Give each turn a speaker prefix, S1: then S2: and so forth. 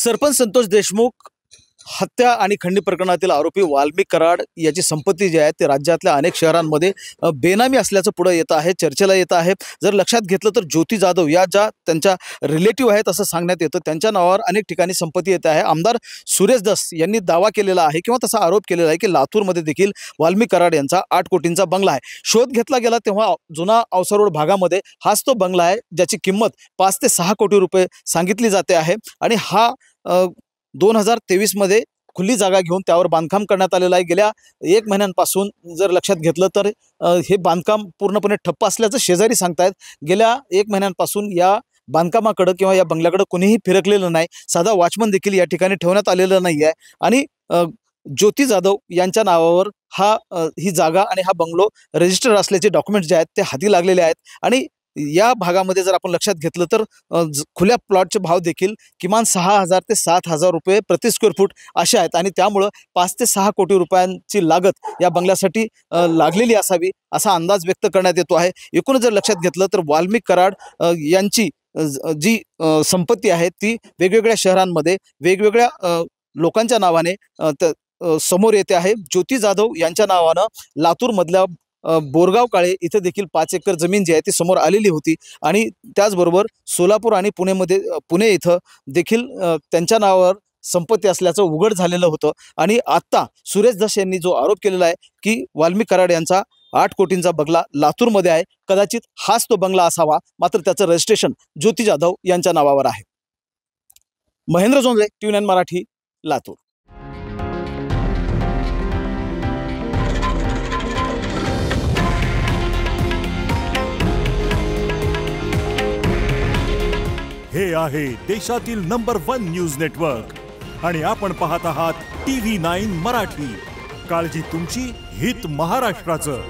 S1: सरपंच संतोष देशमुख हत्या आणि खंडणी प्रकरणातील आरोपी वाल्मिक कराड याची संपत्ती जी आहे ते राज्यातल्या अनेक शहरांमध्ये बेनामी असल्याचं पुढे येत आहे, चर्चेला येत आहे। जर लक्षात घेतलं तर ज्योती जाधव या ज्या त्यांच्या रिलेटिव्ह आहेत असं सांगण्यात येतं, त्यांच्या नावावर अनेक ठिकाणी संपत्ती येत आहे। आमदार सुरेश धस यांनी दावा केलेला आहे किंवा तसा आरोप केलेला आहे की लातूरमध्ये देखील वाल्मिक कराड यांचा 8 कोटींचा बंगला आहे। शोध घेतला गेला तेव्हा जुना औसा रोड भागामध्ये हाच तो बंगला आहे ज्याची किंमत 5 ते 6 कोटी रुपये सांगितली जाते आहे आणि हा 2023 मध्ये खुली जागा घेऊन त्यावर बांधकाम करण्यात आलेलं आहे। गेल्या 1 महिन्यांपासून जर लक्षात घेतलं तर हे बांधकाम पूर्णपणे ठप्प असल्याचं शेजारी सांगतायत। गेल्या 1 महिन्यांपासून या बांधकामाकडे किंवा या बंगल्याकडे कोणीही फिरकलेलं नाही, साधा वॉचमन देखील या ठिकाणी ठेवण्यात आलेलं नाही आहे आणि ज्योती जाधव यांच्या नावावर ही जागा आणि हा बंगलो रजिस्टर असल्याचे डॉक्युमेंट्स जे आहेत ते हाती लागलेले आहेत आणि या भागामध्ये जर आपण लक्षात घेतलं तर खुल्या प्लॉटचे भाव देखील किमान 6,000 ते 7,000 रुपये प्रति स्क्वेअर फूट असे आहेत आणि त्यामुळे 5 ते 6 कोटी रुपयांची लागत या बंगल्यासाठी लागलेली असावी असा अंदाज व्यक्त करण्यात येतो आहे। एकूणच जर लक्षात घेतलं तर वाल्मिक कराड यांची जी संपत्ती आहे ती वेगवेगळ्या शहरांमध्ये वेगवेगळ्या लोकांच्या नावाने समोर येते आहे। ज्योती जाधव यांच्या नावानं लातूरमधल्या बोरगाव काळे इथे देखील 5 एकर जमीन जी आहे ती समोर आलेली होती आणि त्याचबरोबर सोलापूर आणि पुणे इथं देखील त्यांच्या नावावर संपत्ती असल्याचं उघड झालेलं होतं आणि आत्ता सुरेश धस यांनी जो आरोप केलेला आहे की वाल्मिक कराड यांचा 8 कोटींचा बंगला लातूरमध्ये आहे, कदाचित हाच तो बंगला असावा, मात्र त्याचं रजिस्ट्रेशन ज्योती जाधव यांच्या नावावर आहे। महेंद्र जोंधळे, TVN मराठी, लातूर।
S2: हे आहे देशातील नंबर 1 न्यूज नेटवर्क आणि आपण पाहत आहात TV9 मराठी। काळजी तुमची, हित महाराष्ट्राचं।